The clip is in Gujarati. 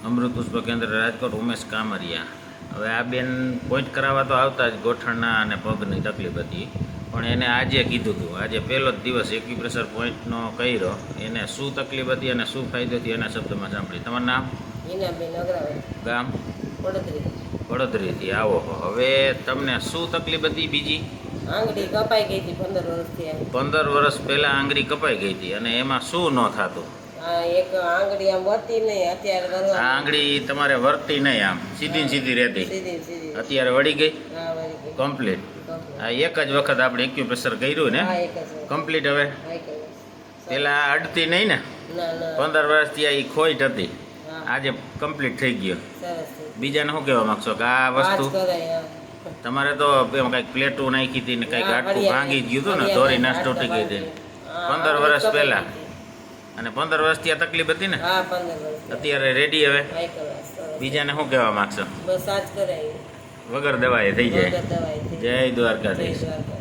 અમૃત પુષ્પ કેન્દ્ર રાજકોટ ઉમેશ કામરિયા. હવે આ બેન પોઈન્ટ કરાવવા તો આવતા જ ગોઠણના અને પગની તકલીફ હતી, પણ એને આજે કીધું હતું, આજે પહેલો જ દિવસ એક્યુપ્રેશર પોઈન્ટનો કર્યો. એને શું તકલીફ હતી અને શું ફાયદો થયો એના શબ્દમાં સાંભળી. તમારું નામ? ગામ? વડોદરીથી. આવો. હવે તમને શું તકલીફ હતી બીજી? આંગળી કપાઈ ગઈ હતી 15 વર્ષથી. 15 વર્ષ પહેલા આંગળી કપાઈ ગઈ હતી અને એમાં શું ન થતું? એક આંગળી આમ વર્તી નહીં, અત્યારે આ આંગળી તમારે વર્તી નહીં, આમ સીધી સીધી રહેતી, સીધી અત્યારે વળી ગઈ હા વળી ગઈ કમ્પ્લીટ. આ એક જ વખત આપણે એક્યુપ્રેશર કર્યું ને હા એક જ કમ્પ્લીટ. હવે હા એક જ પેલા અડતી નહીં ને, ના ના 15 વર્ષથી આ ખોઈટ હતી, હા આજે કમ્પ્લીટ થઈ ગયો. સરસ છે. બીજાને શું કહેવા માંગશો કે આ વસ્તુ કરાય તમારે તો એમ કંઈક પ્લેટો નાખી હતી ને કંઈક હાડકું ભાંગી ગયું હતું ને, દોરી નાશ તૂટી ગઈ હતી 15 વર્ષ પહેલા, અને 15 વર્ષથી આ તકલીફ હતી ને, હા 15 વર્ષ અત્યારે રેડી. હવે હા એક જ બીજાને શું કહેવા માંગશો? બસ આજ કરાય વગર દવાએ થઈ જાય. દવાઈ જય દ્વારકાધીશ. દ્વારકા.